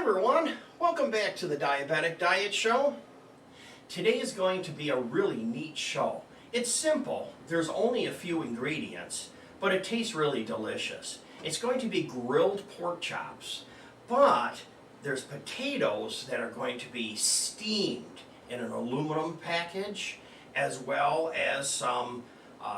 everyone, welcome back to the Diabetic Diet Show. Today is going to be a really neat show. It's simple, there's only a few ingredients, but it tastes really delicious. It's going to be grilled pork chops, but there's potatoes that are going to be steamed in an aluminum package, as well as some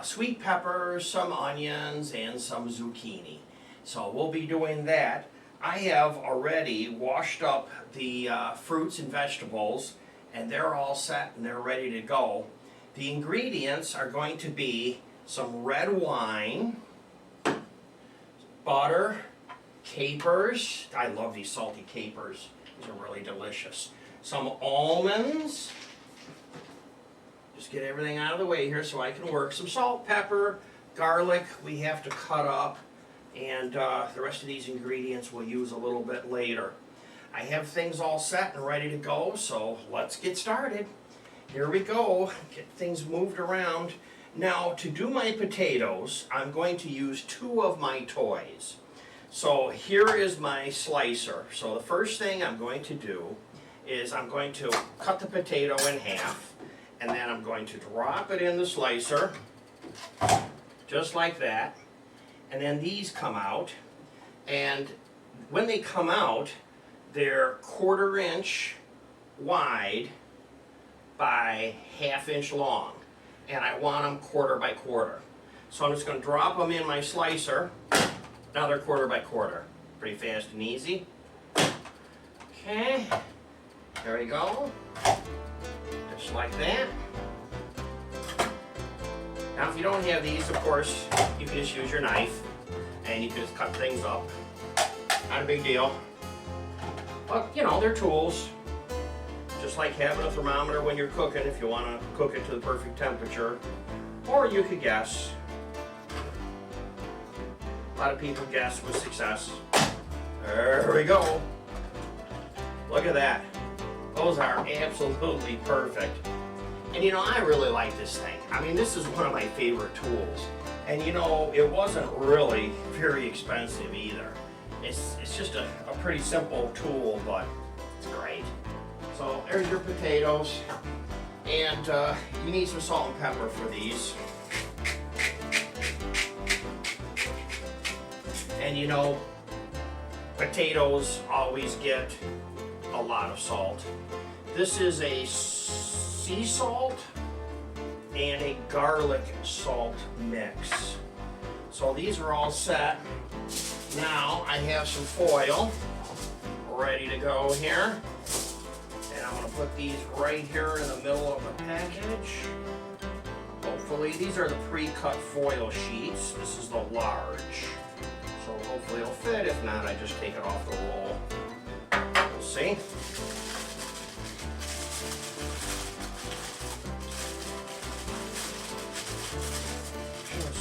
sweet peppers, some onions, and some zucchini. So we'll be doing that. I have already washed up the fruits and vegetables, and they're all set and they're ready to go. The ingredients are going to be some red wine, butter, capers. I love these salty capers. These are really delicious. Some almonds. Just get everything out of the way here so I can work. Some salt, pepper, garlic we have to cut up. And the rest of these ingredients we'll use a little bit later. I have things all set and ready to go, so let's get started. Here we go, get things moved around. Now, to do my potatoes, I'm going to use two of my toys. So here is my slicer. So the first thing I'm going to do is I'm going to cut the potato in half, and then I'm going to drop it in the slicer, just like that. And then these come out, and when they come out, they're 1/4 inch wide by 1/2 inch long, and I want them 1/4 by 1/4. So I'm just going to drop them in my slicer. Now they're 1/4 by 1/4. Pretty fast and easy. Okay, there we go, just like that. Now if you don't have these, of course, you can just use your knife and you can just cut things up. Not a big deal. But, you know, they're tools. Just like having a thermometer when you're cooking if you want to cook it to the perfect temperature. Or you could guess. A lot of people guess with success. There we go. Look at that. Those are absolutely perfect. And you know, I really like this thing. I mean, this is one of my favorite tools. And you know, it wasn't really very expensive either. It's just a pretty simple tool, but it's great. So there's your potatoes. And you need some salt and pepper for these. And you know, potatoes always get a lot of salt. This is a sea salt and a garlic salt mix. So these are all set. Now I have some foil ready to go here. And I'm going to put these right here in the middle of the package. Hopefully, these are the pre-cut foil sheets. This is the large. So hopefully it'll fit. If not, I just take it off the roll. We'll see.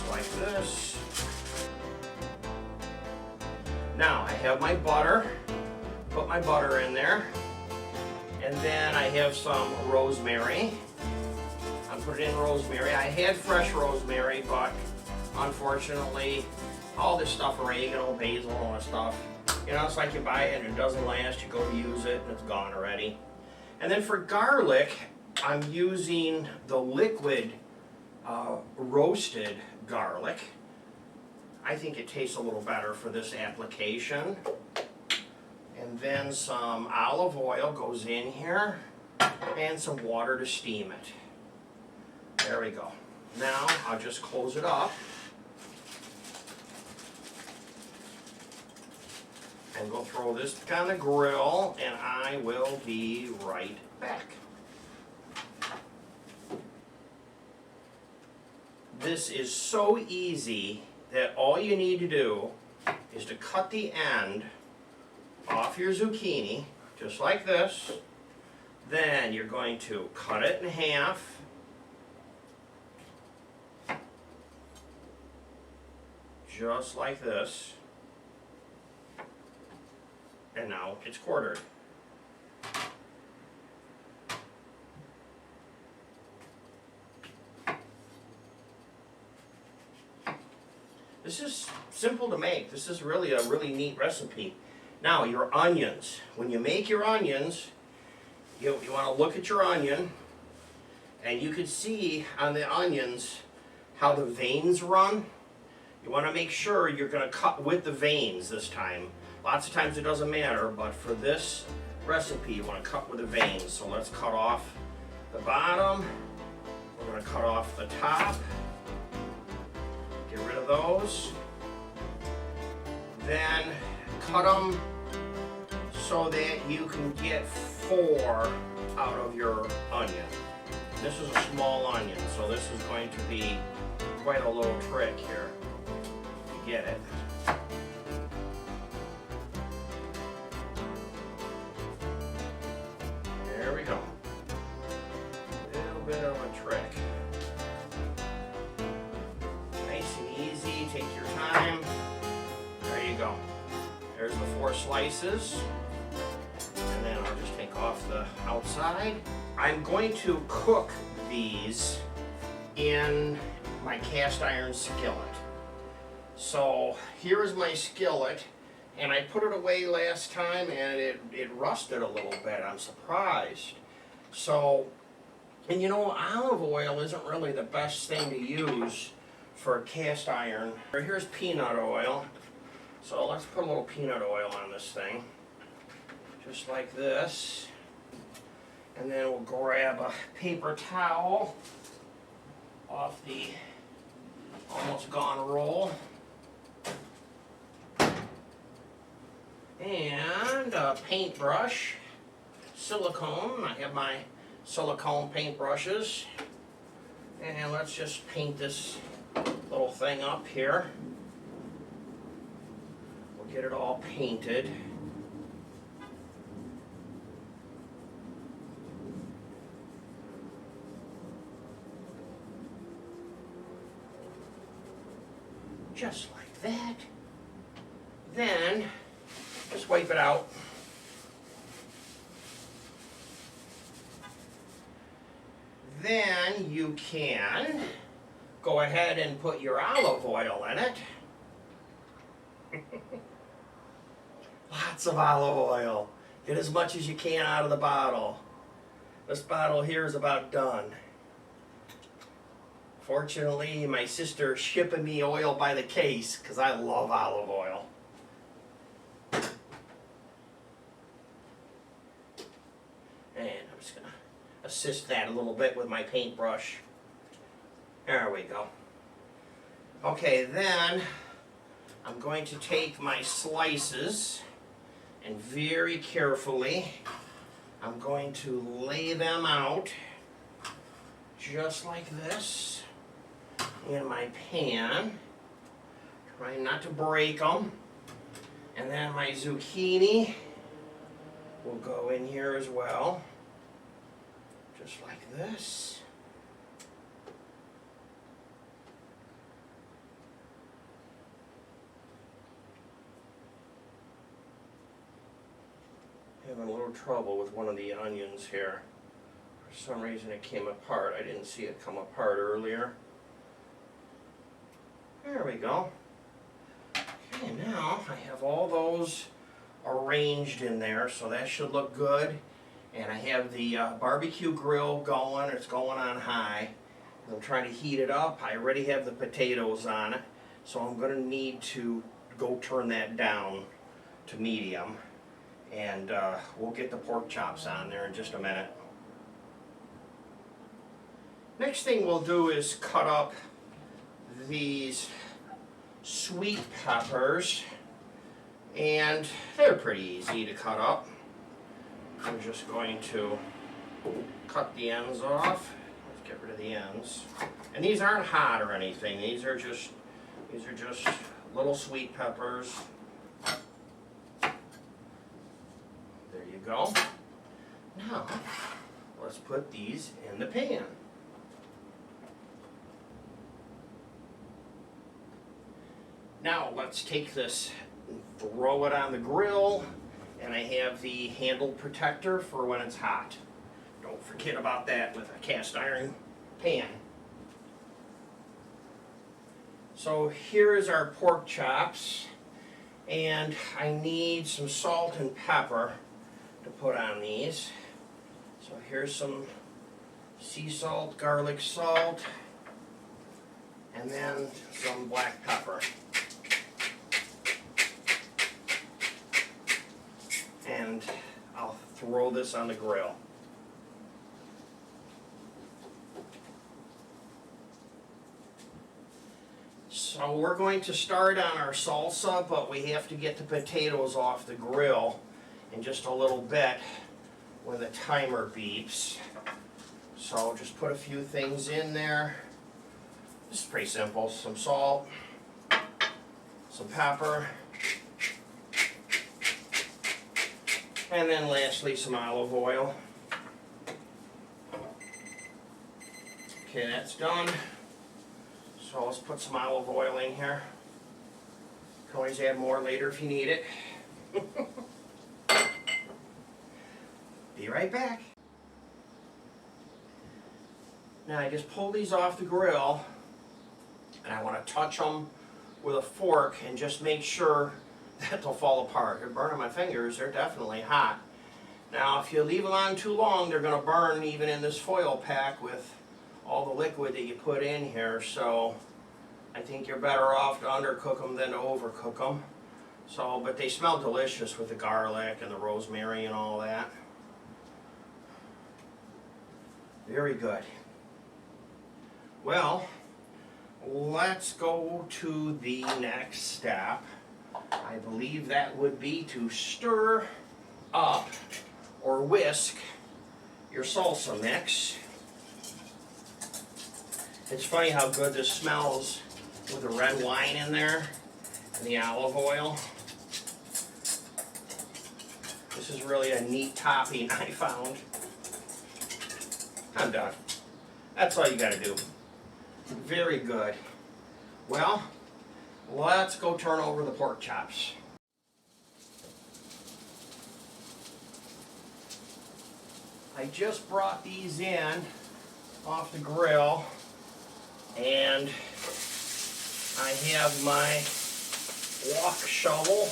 Like this. Now I have my butter. Put my butter in there. And then I have some rosemary. I'm putting in rosemary. I had fresh rosemary, but unfortunately all this stuff, oregano, basil, all that stuff, you know, it's like you buy it and it doesn't last. You go to use it and it's gone already. And then for garlic, I'm using the liquid roasted garlic. I think it tastes a little better for this application. And then some olive oil goes in here and some water to steam it. There we go. Now I'll just close it up and go throw this on the grill, and I will be right back. This is so easy that all you need to do is to cut the end off your zucchini, just like this. Then you're going to cut it in half. Just like this. And now it's quartered. This is simple to make. This is really a really neat recipe. Now your onions. When you make your onions, you want to look at your onion, and you can see on the onions how the veins run. You want to make sure you're going to cut with the veins this time. Lots of times it doesn't matter, but for this recipe you want to cut with the veins. So let's cut off the bottom. We're going to cut off the top. Get rid of those. Then cut them so that you can get 4 out of your onion. This is a small onion, so this is going to be quite a little trick here. You get it. There we go. A little bit of a trick. Nice and easy, take your time. There you go. There's the 4 slices. And then I'll just take off the outside. I'm going to cook these in my cast iron skillet. So here's my skillet, and I put it away last time and it rusted a little bit. I'm surprised. So, and you know, olive oil isn't really the best thing to use for a cast iron. Here's peanut oil. So let's put a little peanut oil on this thing, just like this. And then we'll grab a paper towel off the almost gone roll. And a paintbrush, silicone. I have my silicone paintbrushes. And let's just paint this little thing up here. We'll get it all painted. Just like that. Then, just wipe it out. Then you can go ahead and put your olive oil in it. Lots of olive oil. Get as much as you can out of the bottle. This bottle here is about done. Fortunately, my sister's shipping me oil by the case because I love olive oil. And I'm just going to assist that a little bit with my paintbrush. There we go. Okay, then I'm going to take my slices and very carefully I'm going to lay them out just like this in my pan, trying not to break them. And then my zucchini will go in here as well, just like this. Having a little trouble with one of the onions here. For some reason it came apart. I didn't see it come apart earlier. There we go. Okay, now I have all those arranged in there, so that should look good. And I have the barbecue grill going. It's going on high. I'm trying to heat it up. I already have the potatoes on it, so I'm going to need to go turn that down to medium. And we'll get the pork chops on there in just a minute. Next thing we'll do is cut up these sweet peppers, and they're pretty easy to cut up. I'm just going to cut the ends off. Let's get rid of the ends. And these aren't hot or anything. These are just little sweet peppers. There you go. Now, let's put these in the pan. Now, let's take this and throw it on the grill. And I have the handle protector for when it's hot. Don't forget about that with a cast iron pan. So here's our pork chops. And I need some salt and pepper to put on these. So here's some sea salt, garlic salt, and then some black pepper. And I'll throw this on the grill. So we're going to start on our salsa, but we have to get the potatoes off the grill in just a little bit when the timer beeps. So just put a few things in there. This is pretty simple. Some salt, some pepper, and then lastly some olive oil. Okay, that's done. So let's put some olive oil in here. You can always add more later if you need it. Be right back. Now I just pull these off the grill, and I want to touch them with a fork and just make sure that they'll fall apart. They're burning my fingers, they're definitely hot. Now if you leave them on too long, they're going to burn even in this foil pack with all the liquid that you put in here, so I think you're better off to undercook them than to overcook them. So, but they smell delicious with the garlic and the rosemary and all that. Very good. Well, let's go to the next step. I believe that would be to stir up or whisk your salsa mix. It's funny how good this smells with the red wine in there and the olive oil. This is really a neat topping I found. I'm done. That's all you gotta do. Very good. Well, let's go turn over the pork chops. I just brought these in off the grill, and I have my wok shovel,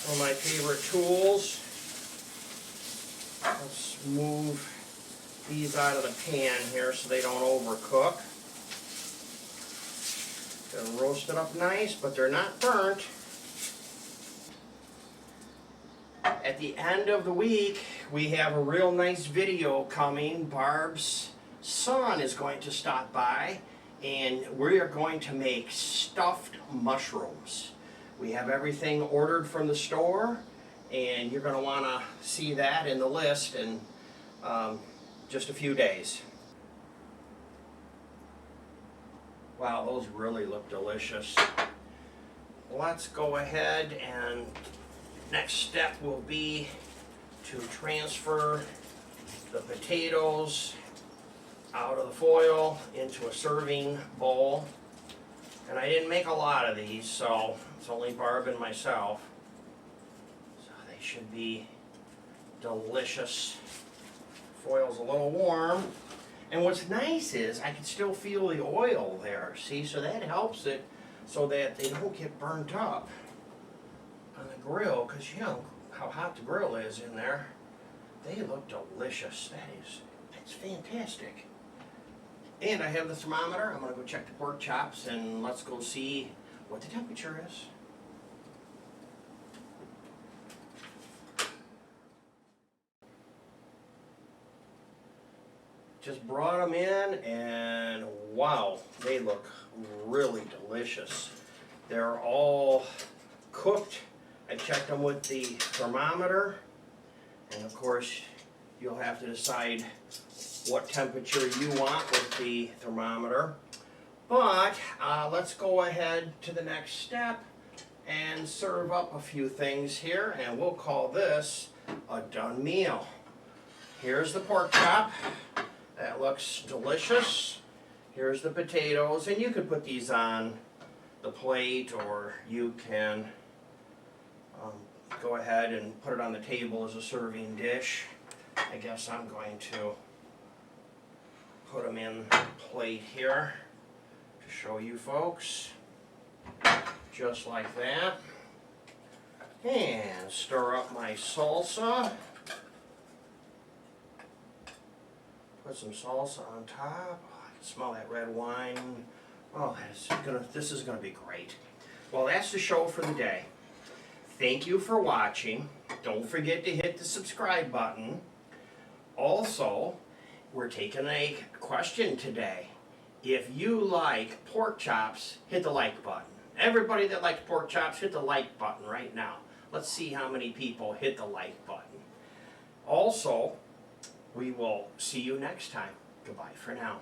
one of my favorite tools. Let's move these out of the pan here so they don't overcook. They're roasted up nice, but they're not burnt. At the end of the week, we have a real nice video coming. Barb's son is going to stop by, and we are going to make stuffed mushrooms. We have everything ordered from the store, and you're going to want to see that in the list in just a few days. Wow, those really look delicious. Let's go ahead, and next step will be to transfer the potatoes out of the foil into a serving bowl. And I didn't make a lot of these, so it's only Barb and myself. So they should be delicious. Foil's a little warm. And what's nice is I can still feel the oil there, see? So that helps it so that they don't get burnt up on the grill, because you know how hot the grill is in there. They look delicious. That's fantastic. And I have the thermometer. I'm going to go check the pork chops, and let's go see what the temperature is. Just brought them in, and wow, they look really delicious. They're all cooked. I checked them with the thermometer, and of course you'll have to decide what temperature you want with the thermometer. But let's go ahead to the next step and serve up a few things here, and we'll call this a done meal. Here's the pork chop. That looks delicious. Here's the potatoes, and you could put these on the plate, or you can go ahead and put it on the table as a serving dish. I guess I'm going to put them in the plate here to show you folks, just like that. And stir up my salsa. Put some salsa on top. Oh, I can smell that red wine. Oh, this is gonna be great. Well, that's the show for the day. Thank you for watching. Don't forget to hit the subscribe button. Also, we're taking a question today. If you like pork chops, hit the like button. Everybody that likes pork chops, hit the like button right now. Let's see how many people hit the like button. Also, we will see you next time. Goodbye for now.